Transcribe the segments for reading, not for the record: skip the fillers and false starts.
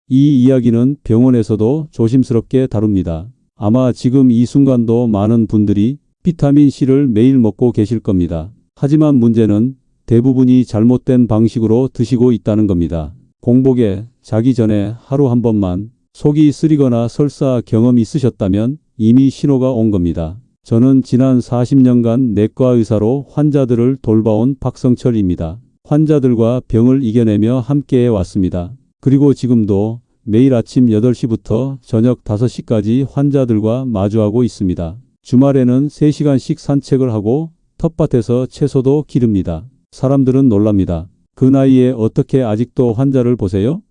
이 이야기는 병원에서도 조심스럽게 다룹니다. 아마 지금 이 순간도 많은 분들이 비타민C를 매일 먹고 계실 겁니다. 하지만 문제는 대부분이 잘못된 방식으로 드시고 있다는 겁니다. 공복에 자기 전에 하루 한 번만 속이 쓰리거나 설사 경험이 있으셨다면 이미 신호가 온 겁니다. 저는 지난 40년간 내과 의사로 환자들을 돌봐온 박성철입니다. 환자들과 병을 이겨내며 함께해 왔습니다. 그리고 지금도 매일 아침 8시부터 저녁 5시까지 환자들과 마주하고 있습니다. 주말에는 3시간씩 산책을 하고 텃밭에서 채소도 기릅니다. 사람들은 놀랍니다. 그 나이에 어떻게 아직도 환자를 보세요?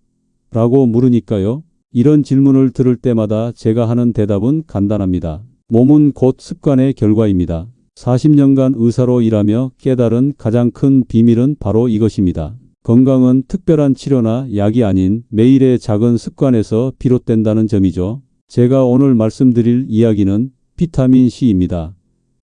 라고 물으니까요. 이런 질문을 들을 때마다 제가 하는 대답은 간단합니다. 몸은 곧 습관의 결과입니다. 40년간 의사로 일하며 깨달은 가장 큰 비밀은 바로 이것입니다. 건강은 특별한 치료나 약이 아닌 매일의 작은 습관에서 비롯된다는 점이죠. 제가 오늘 말씀드릴 이야기는 비타민C입니다.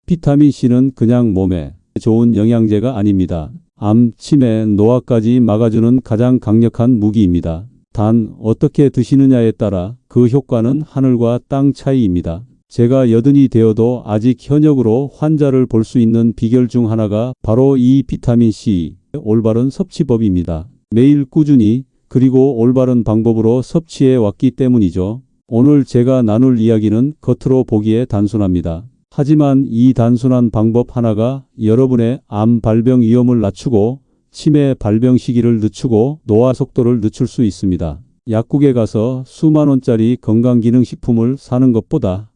비타민C는 그냥 몸에 좋은 영양제가 아닙니다. 암, 치매, 노화까지 막아주는 가장 강력한 무기입니다. 단 어떻게 드시느냐에 따라 그 효과는 하늘과 땅 차이입니다. 제가 80이 되어도 아직 현역으로 환자를 볼 수 있는 비결 중 하나가 바로 이 비타민C, 올바른 섭취법입니다. 매일 꾸준히 그리고 올바른 방법으로 섭취해 왔기 때문이죠. 오늘 제가 나눌 이야기는 겉으로 보기에 단순합니다. 하지만 이 단순한 방법 하나가 여러분의 암 발병 위험을 낮추고 치매 발병 시기를 늦추고 노화 속도를 늦출 수 있습니다. 약국에 가서 수만 원짜리 건강기능식품을 사는 것보다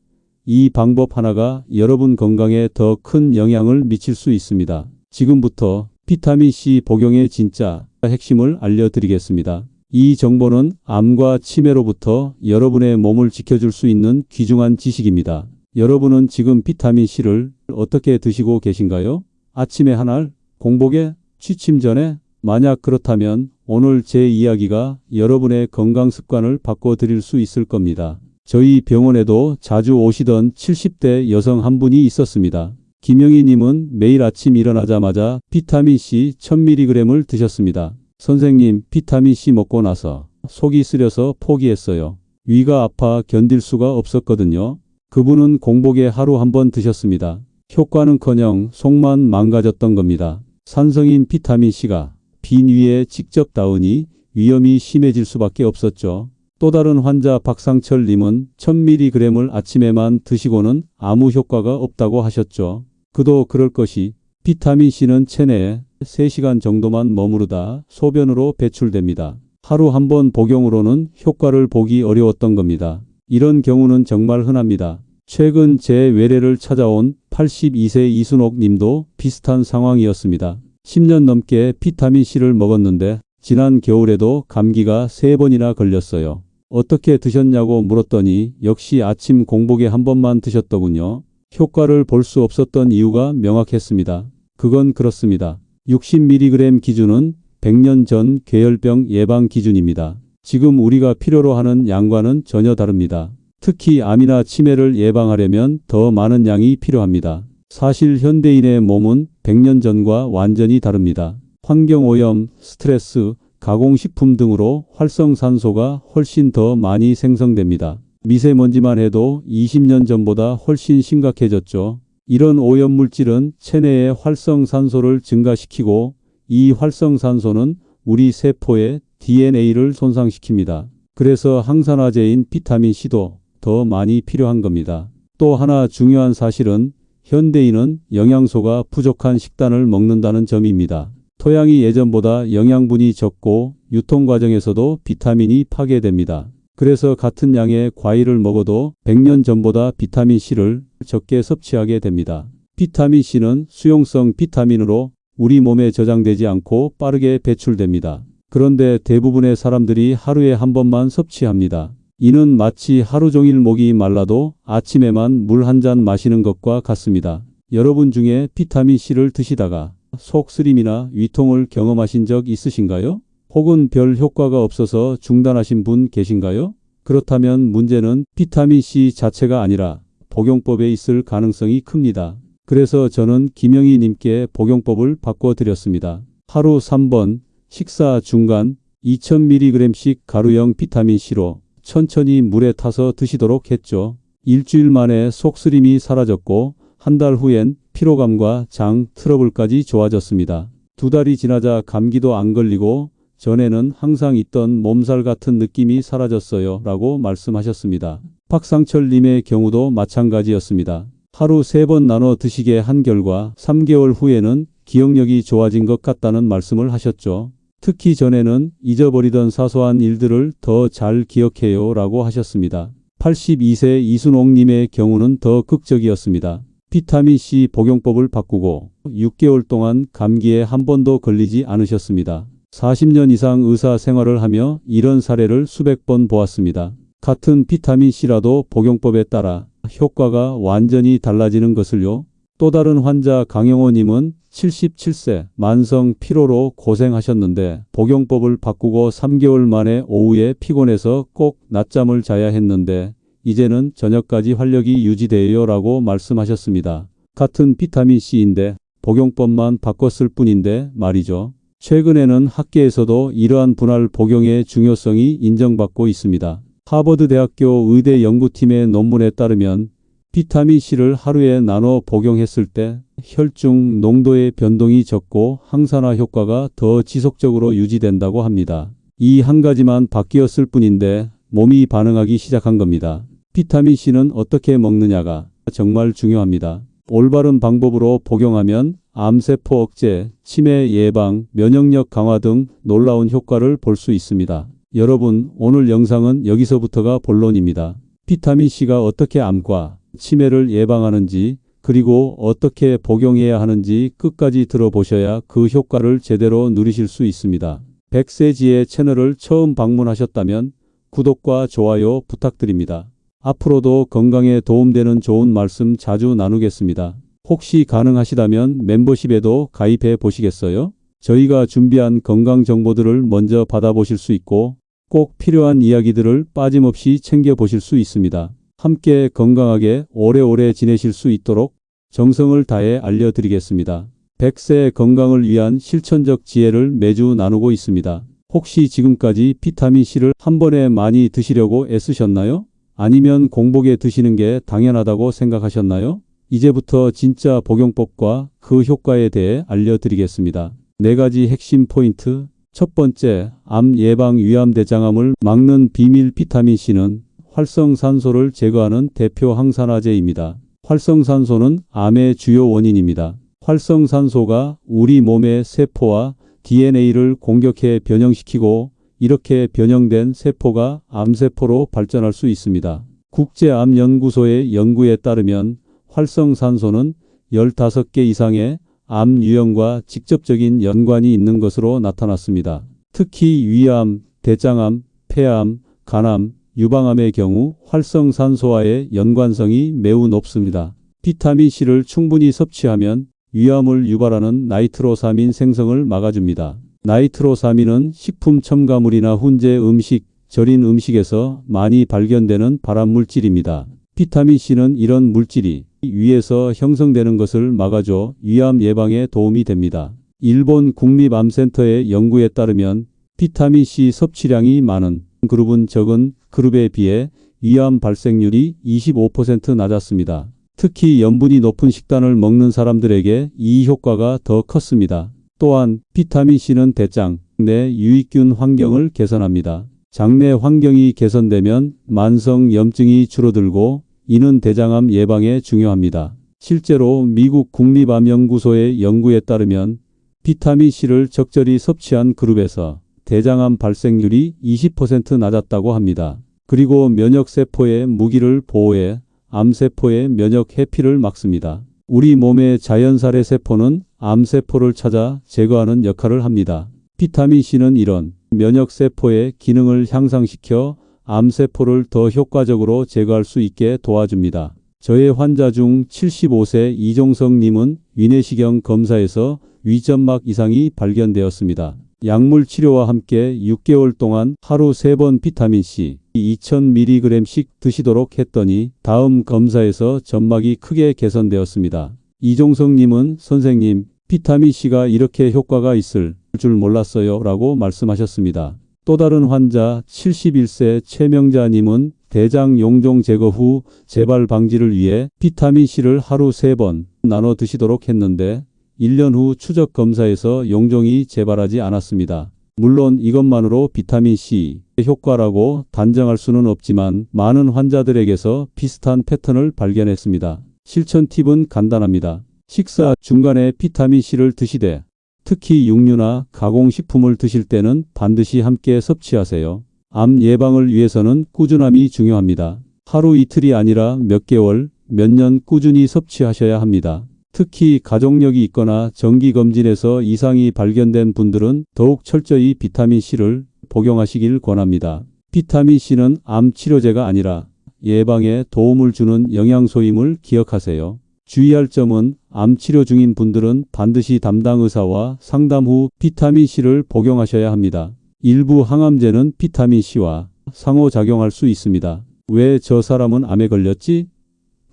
이 방법 하나가 여러분 건강에 더 큰 영향을 미칠 수 있습니다. 지금부터 비타민C 복용의 진짜 핵심을 알려드리겠습니다. 이 정보는 암과 치매로부터 여러분의 몸을 지켜줄 수 있는 귀중한 지식입니다. 여러분은 지금 비타민C를 어떻게 드시고 계신가요? 아침에 한 알, 공복에, 취침 전에? 만약 그렇다면 오늘 제 이야기가 여러분의 건강 습관을 바꿔드릴 수 있을 겁니다. 저희 병원에도 자주 오시던 70대 여성 한 분이 있었습니다. 김영희 님은 매일 아침 일어나자마자 비타민C 1000mg을 드셨습니다. 선생님, 비타민C 먹고 나서 속이 쓰려서 포기했어요. 위가 아파 견딜 수가 없었거든요. 그분은 공복에 하루 한 번 드셨습니다. 효과는커녕 속만 망가졌던 겁니다. 산성인 비타민C가 빈 위에 직접 닿으니 위험이 심해질 수밖에 없었죠. 또 다른 환자 박상철 님은 1000mg을 아침에만 드시고는 아무 효과가 없다고 하셨죠. 그도 그럴 것이 비타민C는 체내에 3시간 정도만 머무르다 소변으로 배출됩니다. 하루 한 번 복용으로는 효과를 보기 어려웠던 겁니다. 이런 경우는 정말 흔합니다. 최근 제 외래를 찾아온 82세 이순옥 님도 비슷한 상황이었습니다. 10년 넘게 비타민C를 먹었는데 지난 겨울에도 감기가 3번이나 걸렸어요. 어떻게 드셨냐고 물었더니 역시 아침 공복에 한 번만 드셨더군요. 효과를 볼 수 없었던 이유가 명확했습니다. 그건 그렇습니다. 60mg 기준은 100년 전 괴혈병 예방 기준입니다. 지금 우리가 필요로 하는 양과는 전혀 다릅니다. 특히 암이나 치매를 예방하려면 더 많은 양이 필요합니다. 사실 현대인의 몸은 100년 전과 완전히 다릅니다. 환경오염, 스트레스, 가공식품 등으로 활성산소가 훨씬 더 많이 생성됩니다. 미세먼지만 해도 20년 전보다 훨씬 심각해졌죠. 이런 오염물질은 체내의 활성산소를 증가시키고 이 활성산소는 우리 세포의 DNA를 손상시킵니다. 그래서 항산화제인 비타민C도 더 많이 필요한 겁니다. 또 하나 중요한 사실은 현대인은 영양소가 부족한 식단을 먹는다는 점입니다. 토양이 예전보다 영양분이 적고 유통 과정에서도 비타민이 파괴됩니다. 그래서 같은 양의 과일을 먹어도 100년 전보다 비타민C를 적게 섭취하게 됩니다. 비타민C는 수용성 비타민으로 우리 몸에 저장되지 않고 빠르게 배출됩니다. 그런데 대부분의 사람들이 하루에 한 번만 섭취합니다. 이는 마치 하루 종일 목이 말라도 아침에만 물 한 잔 마시는 것과 같습니다. 여러분 중에 비타민C를 드시다가 속 쓰림이나 위통을 경험하신 적 있으신가요? 혹은 별 효과가 없어서 중단하신 분 계신가요? 그렇다면 문제는 비타민C 자체가 아니라 복용법에 있을 가능성이 큽니다. 그래서 저는 김영희 님께 복용법을 바꿔드렸습니다. 하루 3번, 식사 중간 2000mg씩 가루형 비타민C로 천천히 물에 타서 드시도록 했죠. 일주일 만에 속쓰림이 사라졌고 한 달 후엔 피로감과 장 트러블까지 좋아졌습니다. 2달이 지나자 감기도 안 걸리고 전에는 항상 있던 몸살 같은 느낌이 사라졌어요 라고 말씀하셨습니다. 박상철님의 경우도 마찬가지였습니다. 하루 3번 나눠 드시게 한 결과 3개월 후에는 기억력이 좋아진 것 같다는 말씀을 하셨죠. 특히 전에는 잊어버리던 사소한 일들을 더 잘 기억해요 라고 하셨습니다. 82세 이순옥님의 경우는 더 극적이었습니다. 비타민C 복용법을 바꾸고 6개월 동안 감기에 한 번도 걸리지 않으셨습니다. 40년 이상 의사 생활을 하며 이런 사례를 수백 번 보았습니다. 같은 비타민C라도 복용법에 따라 효과가 완전히 달라지는 것을요. 또 다른 환자 강영호님은 77세 만성 피로로 고생하셨는데 복용법을 바꾸고 3개월 만에 오후에 피곤해서 꼭 낮잠을 자야 했는데 이제는 저녁까지 활력이 유지돼요 라고 말씀하셨습니다. 같은 비타민C인데 복용법만 바꿨을 뿐인데 말이죠. 최근에는 학계에서도 이러한 분할 복용의 중요성이 인정받고 있습니다. 하버드 대학교 의대 연구팀의 논문에 따르면 비타민C를 하루에 나눠 복용했을 때 혈중 농도의 변동이 적고 항산화 효과가 더 지속적으로 유지된다고 합니다. 이 한 가지만 바뀌었을 뿐인데 몸이 반응하기 시작한 겁니다. 비타민C는 어떻게 먹느냐가 정말 중요합니다. 올바른 방법으로 복용하면 암세포 억제, 치매 예방, 면역력 강화 등 놀라운 효과를 볼 수 있습니다. 여러분, 오늘 영상은 여기서부터가 본론입니다. 비타민C가 어떻게 암과 치매를 예방하는지 그리고 어떻게 복용해야 하는지 끝까지 들어보셔야 그 효과를 제대로 누리실 수 있습니다. 백세지의 채널을 처음 방문하셨다면 구독과 좋아요 부탁드립니다. 앞으로도 건강에 도움되는 좋은 말씀 자주 나누겠습니다. 혹시 가능하시다면 멤버십에도 가입해 보시겠어요? 저희가 준비한 건강 정보들을 먼저 받아보실 수 있고 꼭 필요한 이야기들을 빠짐없이 챙겨보실 수 있습니다. 함께 건강하게 오래오래 지내실 수 있도록 정성을 다해 알려드리겠습니다. 100세의 건강을 위한 실천적 지혜를 매주 나누고 있습니다. 혹시 지금까지 비타민C를 한 번에 많이 드시려고 애쓰셨나요? 아니면 공복에 드시는 게 당연하다고 생각하셨나요? 이제부터 진짜 복용법과 그 효과에 대해 알려드리겠습니다. 4가지 핵심 포인트. 첫 번째, 암 예방 위암대장암을 막는 비밀 비타민C는 활성산소를 제거하는 대표 항산화제입니다. 활성산소는 암의 주요 원인입니다. 활성산소가 우리 몸의 세포와 DNA를 공격해 변형시키고 이렇게 변형된 세포가 암세포로 발전할 수 있습니다. 국제암연구소의 연구에 따르면 활성산소는 15개 이상의 암 유형과 직접적인 연관이 있는 것으로 나타났습니다. 특히 위암, 대장암, 폐암, 간암, 유방암의 경우 활성산소와의 연관성이 매우 높습니다. 비타민C를 충분히 섭취하면 위암을 유발하는 나이트로사민 생성을 막아줍니다. 나이트로사민은 식품 첨가물이나 훈제 음식, 절인 음식에서 많이 발견되는 발암물질입니다. 비타민C는 이런 물질이 위에서 형성되는 것을 막아줘 위암 예방에 도움이 됩니다. 일본 국립암센터의 연구에 따르면 비타민C 섭취량이 많은 그룹은 적은 그룹에 비해 위암 발생률이 25% 낮았습니다. 특히 염분이 높은 식단을 먹는 사람들에게 이 효과가 더 컸습니다. 또한 비타민C는 대장 내 유익균 환경을 개선합니다. 장내 환경이 개선되면 만성 염증이 줄어들고 이는 대장암 예방에 중요합니다. 실제로 미국 국립암연구소의 연구에 따르면 비타민C를 적절히 섭취한 그룹에서 대장암 발생률이 20% 낮았다고 합니다. 그리고 면역세포의 무기를 보호해 암세포의 면역 해피를 막습니다. 우리 몸의 자연살해 세포는 암세포를 찾아 제거하는 역할을 합니다. 비타민C는 이런 면역세포의 기능을 향상시켜 암세포를 더 효과적으로 제거할 수 있게 도와줍니다. 저의 환자 중 75세 이종성님은 위내시경 검사에서 위점막 이상이 발견되었습니다. 약물 치료와 함께 6개월 동안 하루 3번 비타민C 2000mg씩 드시도록 했더니 다음 검사에서 점막이 크게 개선되었습니다. 이종성님은 선생님, 비타민C가 이렇게 효과가 있을 줄 몰랐어요 라고 말씀하셨습니다. 또 다른 환자 71세 최명자님은 대장 용종 제거 후 재발 방지를 위해 비타민C를 하루 3번 나눠 드시도록 했는데 1년 후 추적 검사에서 용종이 재발하지 않았습니다. 물론 이것만으로 비타민C 효과라고 단정할 수는 없지만 많은 환자들에게서 비슷한 패턴을 발견했습니다. 실천 팁은 간단합니다. 식사 중간에 비타민C를 드시되 특히 육류나 가공식품을 드실 때는 반드시 함께 섭취하세요. 암 예방을 위해서는 꾸준함이 중요합니다. 하루 이틀이 아니라 몇 개월, 몇 년 꾸준히 섭취하셔야 합니다. 특히 가족력이 있거나 정기검진에서 이상이 발견된 분들은 더욱 철저히 비타민C를 복용하시길 권합니다. 비타민C는 암 치료제가 아니라 예방에 도움을 주는 영양소임을 기억하세요. 주의할 점은 암 치료 중인 분들은 반드시 담당 의사와 상담 후 비타민C를 복용하셔야 합니다. 일부 항암제는 비타민C와 상호작용할 수 있습니다. 왜 저 사람은 암에 걸렸지?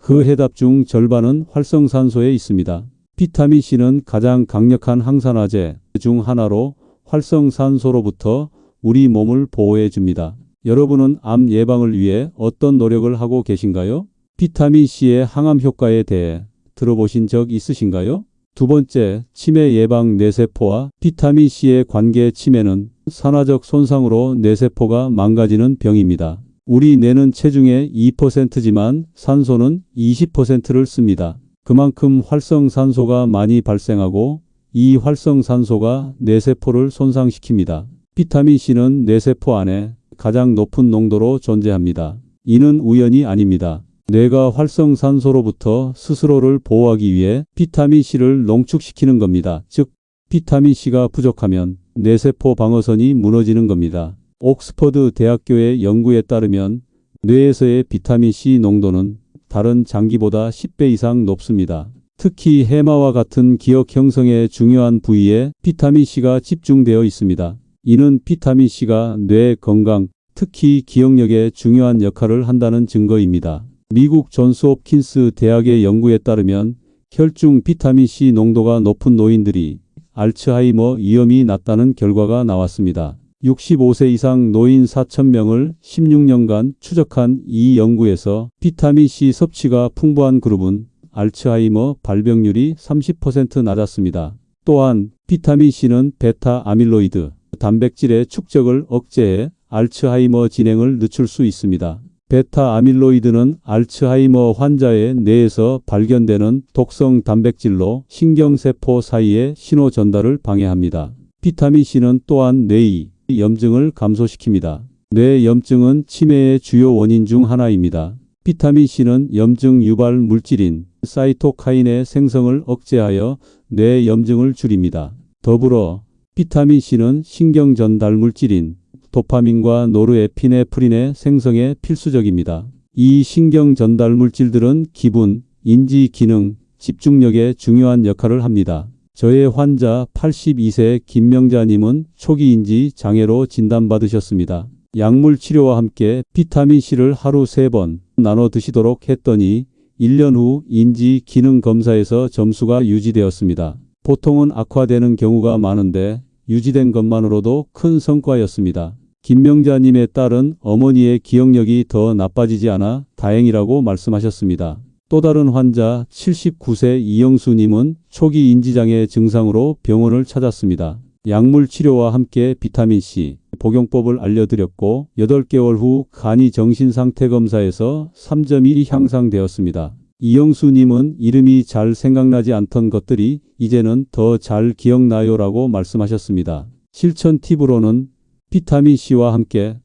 그 해답 중 절반은 활성산소에 있습니다. 비타민C는 가장 강력한 항산화제 중 하나로 활성산소로부터 우리 몸을 보호해 줍니다. 여러분은 암 예방을 위해 어떤 노력을 하고 계신가요? 비타민C의 항암 효과에 대해 들어보신 적 있으신가요? 두 번째, 치매 예방 뇌세포와 비타민C의 관계. 치매는 산화적 손상으로 뇌세포가 망가지는 병입니다. 우리 뇌는 체중의 2%지만 산소는 20%를 씁니다. 그만큼 활성산소가 많이 발생하고 이 활성산소가 뇌세포를 손상시킵니다. 비타민C는 뇌세포 안에 가장 높은 농도로 존재합니다. 이는 우연이 아닙니다. 뇌가 활성산소로부터 스스로를 보호하기 위해 비타민C를 농축시키는 겁니다. 즉, 비타민C가 부족하면 뇌세포 방어선이 무너지는 겁니다. 옥스퍼드 대학교의 연구에 따르면 뇌에서의 비타민C 농도는 다른 장기보다 10배 이상 높습니다. 특히 해마와 같은 기억 형성에 중요한 부위에 비타민C가 집중되어 있습니다. 이는 비타민C가 뇌 건강, 특히 기억력에 중요한 역할을 한다는 증거입니다. 미국 존스홉킨스 대학의 연구에 따르면 혈중 비타민C 농도가 높은 노인들이 알츠하이머 위험이 낮다는 결과가 나왔습니다. 65세 이상 노인 4,000명을 16년간 추적한 이 연구에서 비타민C 섭취가 풍부한 그룹은 알츠하이머 발병률이 30% 낮았습니다. 또한 비타민C는 베타 아밀로이드, 단백질의 축적을 억제해 알츠하이머 진행을 늦출 수 있습니다. 베타 아밀로이드는 알츠하이머 환자의 뇌에서 발견되는 독성 단백질로 신경세포 사이의 신호 전달을 방해합니다. 비타민C는 또한 뇌의 염증을 감소시킵니다. 뇌 염증은 치매의 주요 원인 중 하나입니다. 비타민C는 염증 유발 물질인 사이토카인의 생성을 억제하여 뇌 염증을 줄입니다. 더불어 비타민C는 신경 전달 물질인 도파민과 노르에피네프린의 생성에 필수적입니다. 이 신경 전달 물질들은 기분, 인지 기능, 집중력에 중요한 역할을 합니다. 저의 환자 82세 김명자님은 초기 인지 장애로 진단받으셨습니다. 약물 치료와 함께 비타민C를 하루 3번 나눠 드시도록 했더니 1년 후 인지 기능 검사에서 점수가 유지되었습니다. 보통은 악화되는 경우가 많은데 유지된 것만으로도 큰 성과였습니다. 김명자님의 딸은 어머니의 기억력이 더 나빠지지 않아 다행이라고 말씀하셨습니다. 또 다른 환자 79세 이영수님은 초기 인지장애 증상으로 병원을 찾았습니다. 약물 치료와 함께 비타민C 복용법을 알려드렸고 8개월 후 간이 정신상태 검사에서 3.1이 향상되었습니다. 이영수님은 이름이 잘 생각나지 않던 것들이 이제는 더 잘 기억나요라고 말씀하셨습니다. 실천 팁으로는 비타민C와 함께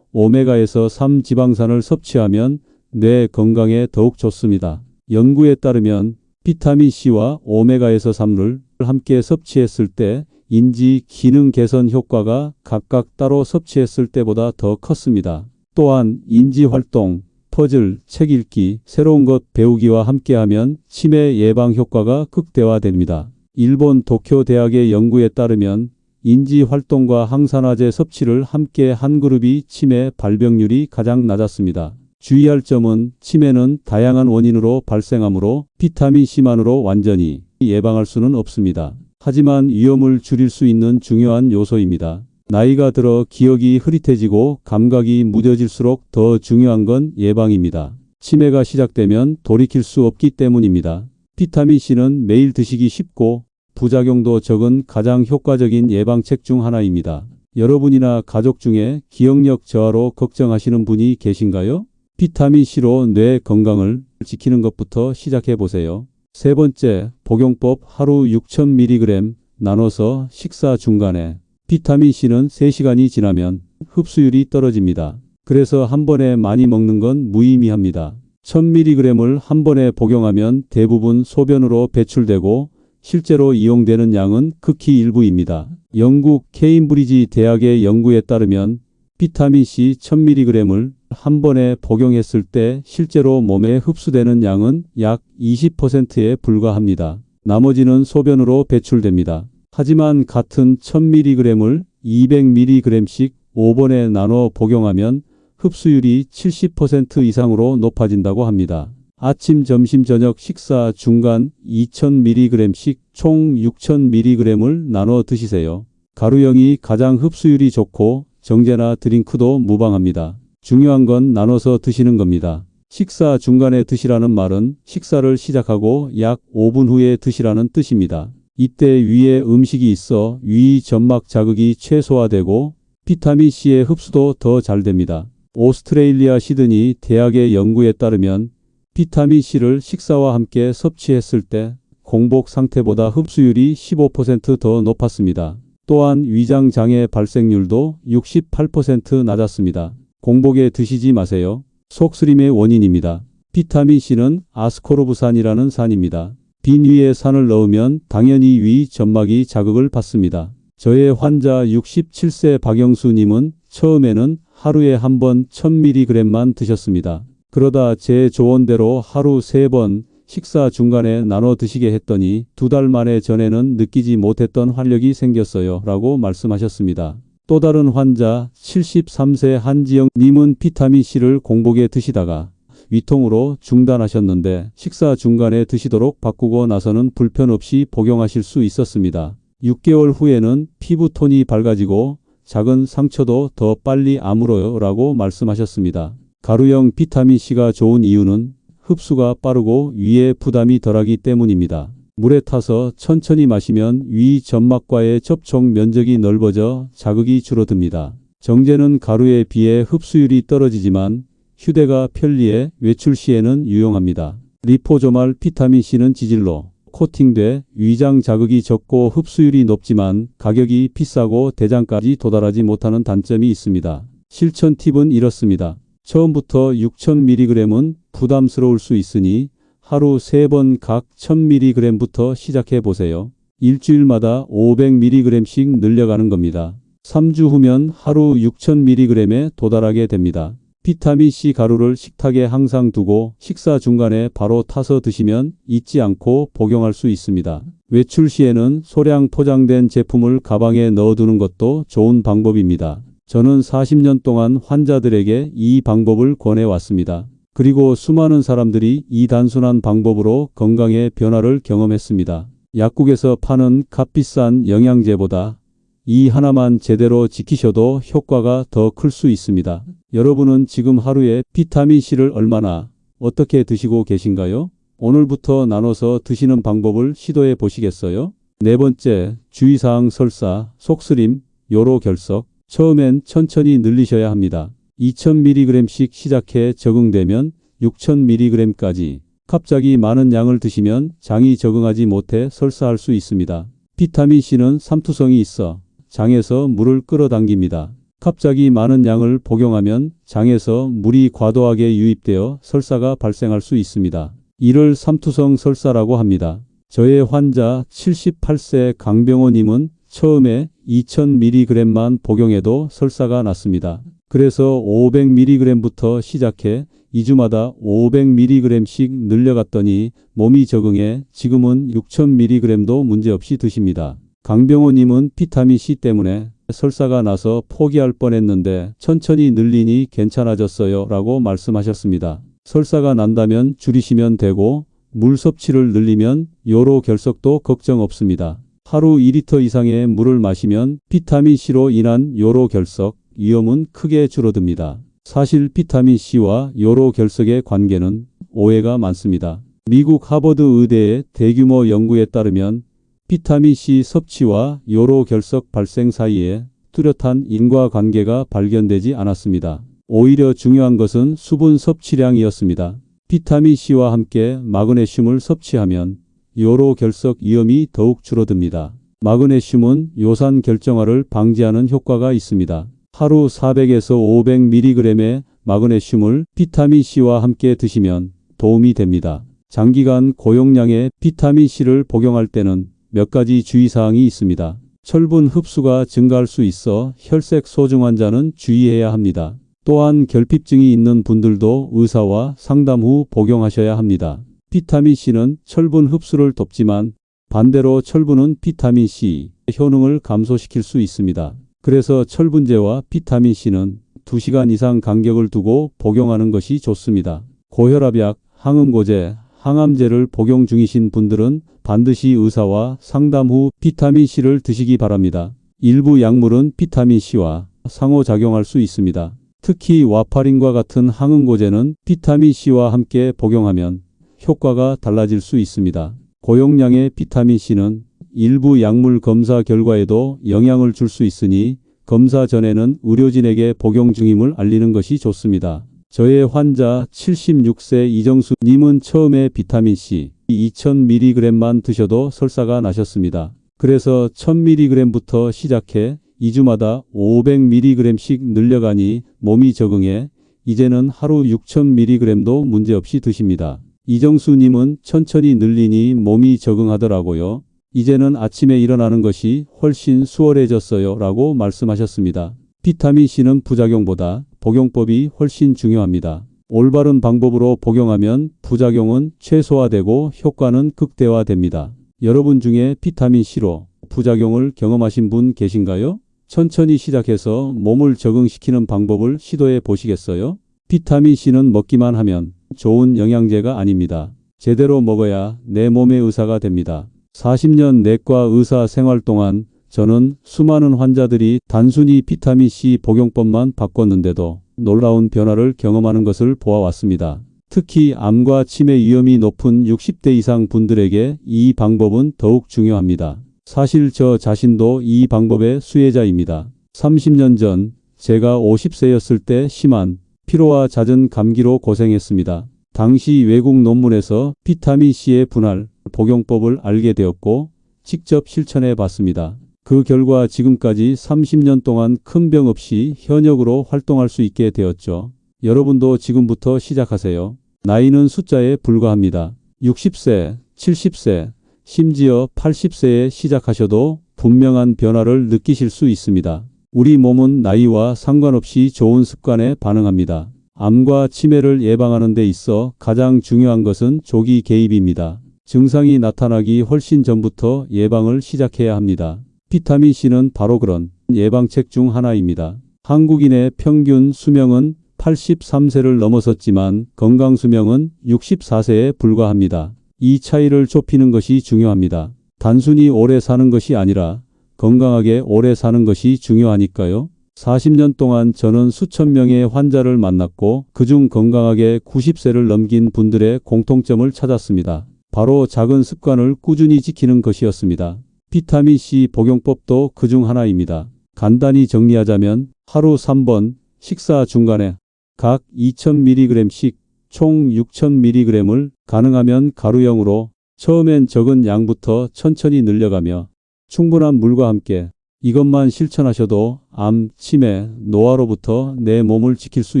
오메가에서 3 지방산을 섭취하면 뇌 건강에 더욱 좋습니다. 연구에 따르면 비타민C와 오메가에서 3를 함께 섭취했을 때 인지 기능 개선 효과가 각각 따로 섭취했을 때보다 더 컸습니다. 또한 인지 활동, 퍼즐, 책 읽기, 새로운 것 배우기와 함께하면 치매 예방 효과가 극대화됩니다. 일본 도쿄 대학의 연구에 따르면 인지 활동과 항산화제 섭취를 함께 한 그룹이 치매 발병률이 가장 낮았습니다. 주의할 점은 치매는 다양한 원인으로 발생하므로 비타민C만으로 완전히 예방할 수는 없습니다. 하지만 위험을 줄일 수 있는 중요한 요소입니다. 나이가 들어 기억이 흐릿해지고 감각이 무뎌질수록 더 중요한 건 예방입니다. 치매가 시작되면 돌이킬 수 없기 때문입니다. 비타민C는 매일 드시기 쉽고 부작용도 적은 가장 효과적인 예방책 중 하나입니다. 여러분이나 가족 중에 기억력 저하로 걱정하시는 분이 계신가요? 비타민C로 뇌 건강을 지키는 것부터 시작해 보세요. 세 번째, 복용법 하루 6000mg 나눠서 식사 중간에. 비타민C는 3시간이 지나면 흡수율이 떨어집니다. 그래서 한 번에 많이 먹는 건 무의미합니다. 1000mg을 한 번에 복용하면 대부분 소변으로 배출되고 실제로 이용되는 양은 극히 일부입니다. 영국 케임브리지 대학의 연구에 따르면 비타민C 1000mg을 한 번에 복용했을 때 실제로 몸에 흡수되는 양은 약 20%에 불과합니다. 나머지는 소변으로 배출됩니다. 하지만 같은 1000mg을 200mg씩 5번에 나눠 복용하면 흡수율이 70% 이상으로 높아진다고 합니다. 아침, 점심, 저녁 식사 중간 2000mg씩 총 6000mg을 나눠 드시세요. 가루형이 가장 흡수율이 좋고 정제나 드링크도 무방합니다. 중요한 건 나눠서 드시는 겁니다. 식사 중간에 드시라는 말은 식사를 시작하고 약 5분 후에 드시라는 뜻입니다. 이때 위에 음식이 있어 위 점막 자극이 최소화되고 비타민C의 흡수도 더 잘 됩니다. 오스트레일리아 시드니 대학의 연구에 따르면 비타민C를 식사와 함께 섭취했을 때 공복 상태보다 흡수율이 15% 더 높았습니다. 또한 위장 장애 발생률도 68% 낮았습니다. 공복에 드시지 마세요. 속쓰림의 원인입니다. 비타민C는 아스코르브산이라는 산입니다. 빈 위에 산을 넣으면 당연히 위 점막이 자극을 받습니다. 저의 환자 67세 박영수님은 처음에는 하루에 한 번 1000mg만 드셨습니다. 그러다 제 조언대로 하루 3번 식사 중간에 나눠 드시게 했더니 2달 만에 전에는 느끼지 못했던 활력이 생겼어요 라고 말씀하셨습니다. 또 다른 환자 73세 한지영님은 비타민C를 공복에 드시다가 위통으로 중단하셨는데 식사 중간에 드시도록 바꾸고 나서는 불편 없이 복용하실 수 있었습니다. 6개월 후에는 피부톤이 밝아지고 작은 상처도 더 빨리 아물어요 라고 말씀하셨습니다. 가루형 비타민C가 좋은 이유는 흡수가 빠르고 위에 부담이 덜하기 때문입니다. 물에 타서 천천히 마시면 위 점막과의 접촉 면적이 넓어져 자극이 줄어듭니다. 정제는 가루에 비해 흡수율이 떨어지지만 휴대가 편리해 외출 시에는 유용합니다. 리포조말 비타민C는 지질로 코팅돼 위장 자극이 적고 흡수율이 높지만 가격이 비싸고 대장까지 도달하지 못하는 단점이 있습니다. 실천 팁은 이렇습니다. 처음부터 6000mg은 부담스러울 수 있으니 하루 3번 각 1000mg부터 시작해 보세요. 일주일마다 500mg씩 늘려가는 겁니다. 3주 후면 하루 6000mg에 도달하게 됩니다. 비타민C 가루를 식탁에 항상 두고 식사 중간에 바로 타서 드시면 잊지 않고 복용할 수 있습니다. 외출 시에는 소량 포장된 제품을 가방에 넣어두는 것도 좋은 방법입니다. 저는 40년 동안 환자들에게 이 방법을 권해왔습니다. 그리고 수많은 사람들이 이 단순한 방법으로 건강의 변화를 경험했습니다. 약국에서 파는 값비싼 영양제보다 이 하나만 제대로 지키셔도 효과가 더 클 수 있습니다. 여러분은 지금 하루에 비타민C를 얼마나 어떻게 드시고 계신가요? 오늘부터 나눠서 드시는 방법을 시도해 보시겠어요? 네 번째, 주의사항 설사, 속쓰림, 요로 결석. 처음엔 천천히 늘리셔야 합니다. 2000mg씩 시작해 적응되면 6000mg까지. 갑자기 많은 양을 드시면 장이 적응하지 못해 설사할 수 있습니다. 비타민C는 삼투성이 있어 장에서 물을 끌어당깁니다. 갑자기 많은 양을 복용하면 장에서 물이 과도하게 유입되어 설사가 발생할 수 있습니다. 이를 삼투성 설사라고 합니다. 저의 환자 78세 강병호님은 처음에 2000mg만 복용해도 설사가 났습니다. 그래서 500mg부터 시작해 2주마다 500mg씩 늘려갔더니 몸이 적응해 지금은 6000mg도 문제없이 드십니다. 강병호님은 비타민C 때문에 설사가 나서 포기할 뻔했는데 천천히 늘리니 괜찮아졌어요 라고 말씀하셨습니다. 설사가 난다면 줄이시면 되고 물 섭취를 늘리면 요로 결석도 걱정 없습니다. 하루 2리터 이상의 물을 마시면 비타민C로 인한 요로 결석 위험은 크게 줄어듭니다. 사실 비타민C와 요로 결석의 관계는 오해가 많습니다. 미국 하버드 의대의 대규모 연구에 따르면 비타민C 섭취와 요로 결석 발생 사이에 뚜렷한 인과관계가 발견되지 않았습니다. 오히려 중요한 것은 수분 섭취량이었습니다. 비타민C와 함께 마그네슘을 섭취하면 요로 결석 위험이 더욱 줄어듭니다. 마그네슘은 요산 결정화를 방지하는 효과가 있습니다. 하루 400에서 500mg의 마그네슘을 비타민C와 함께 드시면 도움이 됩니다. 장기간 고용량의 비타민C를 복용할 때는 몇 가지 주의사항이 있습니다. 철분 흡수가 증가할 수 있어 혈색 소증 환자는 주의해야 합니다. 또한 결핍증이 있는 분들도 의사와 상담 후 복용하셔야 합니다. 비타민C는 철분 흡수를 돕지만 반대로 철분은 비타민C 효능을 감소시킬 수 있습니다. 그래서 철분제와 비타민C는 2시간 이상 간격을 두고 복용하는 것이 좋습니다. 고혈압약, 항응고제, 항암제를 복용 중이신 분들은 반드시 의사와 상담 후 비타민C를 드시기 바랍니다. 일부 약물은 비타민C와 상호작용할 수 있습니다. 특히 와파린과 같은 항응고제는 비타민C와 함께 복용하면 효과가 달라질 수 있습니다. 고용량의 비타민C는 일부 약물 검사 결과에도 영향을 줄 수 있으니 검사 전에는 의료진에게 복용 중임을 알리는 것이 좋습니다. 저의 환자 76세 이정수 님은 처음에 비타민C 2000mg만 드셔도 설사가 나셨습니다. 그래서 1000mg부터 시작해 2주마다 500mg씩 늘려가니 몸이 적응해 이제는 하루 6000mg도 문제없이 드십니다. 이정수 님은 천천히 늘리니 몸이 적응하더라고요. 이제는 아침에 일어나는 것이 훨씬 수월해졌어요 라고 말씀하셨습니다. 비타민C는 부작용보다 복용법이 훨씬 중요합니다. 올바른 방법으로 복용하면 부작용은 최소화되고 효과는 극대화됩니다. 여러분 중에 비타민C로 부작용을 경험하신 분 계신가요? 천천히 시작해서 몸을 적응시키는 방법을 시도해 보시겠어요? 비타민C는 먹기만 하면 좋은 영양제가 아닙니다. 제대로 먹어야 내 몸의 의사가 됩니다. 40년 내과 의사 생활 동안 저는 수많은 환자들이 단순히 비타민C 복용법만 바꿨는데도 놀라운 변화를 경험하는 것을 보아왔습니다. 특히 암과 치매 위험이 높은 60대 이상 분들에게 이 방법은 더욱 중요합니다. 사실 저 자신도 이 방법의 수혜자입니다. 30년 전 제가 50세였을 때 심한 피로와 잦은 감기로 고생했습니다. 당시 외국 논문에서 비타민C의 분할 복용법을 알게 되었고 직접 실천해 봤습니다. 그 결과 지금까지 30년 동안 큰 병 없이 현역으로 활동할 수 있게 되었죠. 여러분도 지금부터 시작하세요. 나이는 숫자에 불과합니다. 60세, 70세, 심지어 80세에 시작하셔도 분명한 변화를 느끼실 수 있습니다. 우리 몸은 나이와 상관없이 좋은 습관에 반응합니다. 암과 치매를 예방하는 데 있어 가장 중요한 것은 조기 개입입니다. 증상이 나타나기 훨씬 전부터 예방을 시작해야 합니다. 비타민C는 바로 그런 예방책 중 하나입니다. 한국인의 평균 수명은 83세를 넘어섰지만 건강 수명은 64세에 불과합니다. 이 차이를 좁히는 것이 중요합니다. 단순히 오래 사는 것이 아니라 건강하게 오래 사는 것이 중요하니까요. 40년 동안 저는 수천 명의 환자를 만났고 그중 건강하게 90세를 넘긴 분들의 공통점을 찾았습니다. 바로 작은 습관을 꾸준히 지키는 것이었습니다. 비타민C 복용법도 그중 하나입니다. 간단히 정리하자면 하루 3번 식사 중간에 각 2000mg씩 총 6000mg을 가능하면 가루형으로 처음엔 적은 양부터 천천히 늘려가며 충분한 물과 함께 이것만 실천하셔도 암, 치매, 노화로부터 내 몸을 지킬 수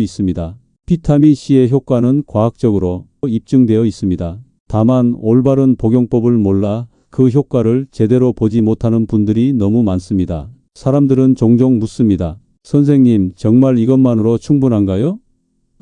있습니다. 비타민C의 효과는 과학적으로 입증되어 있습니다. 다만 올바른 복용법을 몰라 그 효과를 제대로 보지 못하는 분들이 너무 많습니다. 사람들은 종종 묻습니다. 선생님, 정말 이것만으로 충분한가요?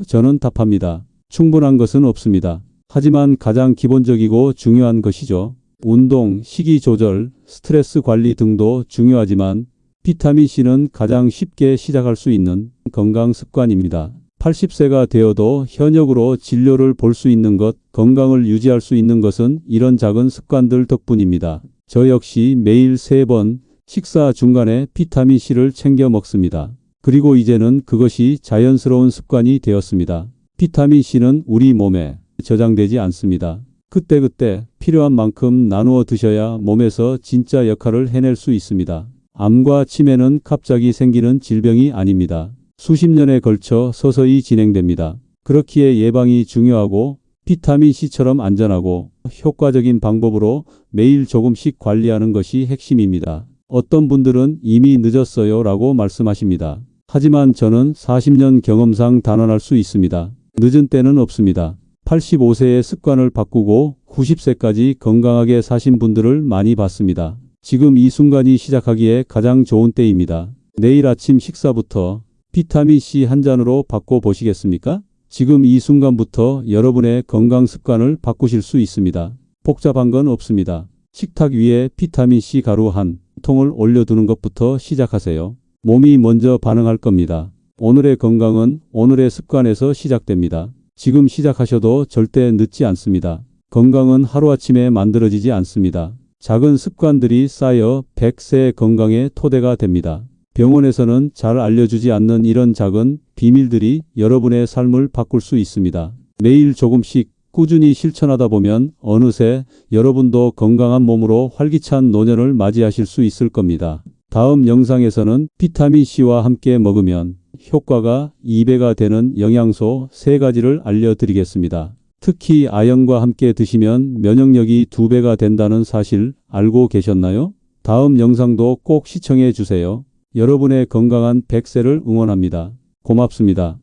저는 답합니다. 충분한 것은 없습니다. 하지만 가장 기본적이고 중요한 것이죠. 운동, 식이 조절, 스트레스 관리 등도 중요하지만 비타민C는 가장 쉽게 시작할 수 있는 건강 습관입니다. 80세가 되어도 현역으로 진료를 볼 수 있는 것, 건강을 유지할 수 있는 것은 이런 작은 습관들 덕분입니다. 저 역시 매일 3번 식사 중간에 비타민C를 챙겨 먹습니다. 그리고 이제는 그것이 자연스러운 습관이 되었습니다. 비타민C는 우리 몸에 저장되지 않습니다. 그때그때 필요한 만큼 나누어 드셔야 몸에서 진짜 역할을 해낼 수 있습니다. 암과 치매는 갑자기 생기는 질병이 아닙니다. 수십 년에 걸쳐 서서히 진행됩니다. 그렇기에 예방이 중요하고 비타민C처럼 안전하고 효과적인 방법으로 매일 조금씩 관리하는 것이 핵심입니다. 어떤 분들은 이미 늦었어요 라고 말씀하십니다. 하지만 저는 40년 경험상 단언할 수 있습니다. 늦은 때는 없습니다. 85세의 습관을 바꾸고 90세까지 건강하게 사신 분들을 많이 봤습니다. 지금 이 순간이 시작하기에 가장 좋은 때입니다. 내일 아침 식사부터 비타민C 한 잔으로 바꿔보시겠습니까? 지금 이 순간부터 여러분의 건강 습관을 바꾸실 수 있습니다. 복잡한 건 없습니다. 식탁 위에 비타민C 가루 한 통을 올려두는 것부터 시작하세요. 몸이 먼저 반응할 겁니다. 오늘의 건강은 오늘의 습관에서 시작됩니다. 지금 시작하셔도 절대 늦지 않습니다. 건강은 하루아침에 만들어지지 않습니다. 작은 습관들이 쌓여 100세의 건강의 토대가 됩니다. 병원에서는 잘 알려주지 않는 이런 작은 비밀들이 여러분의 삶을 바꿀 수 있습니다. 매일 조금씩 꾸준히 실천하다 보면 어느새 여러분도 건강한 몸으로 활기찬 노년을 맞이하실 수 있을 겁니다. 다음 영상에서는 비타민C와 함께 먹으면 효과가 2배가 되는 영양소 3가지를 알려드리겠습니다. 특히 아연과 함께 드시면 면역력이 2배가 된다는 사실 알고 계셨나요? 다음 영상도 꼭 시청해 주세요. 여러분의 건강한 100세를 응원합니다. 고맙습니다.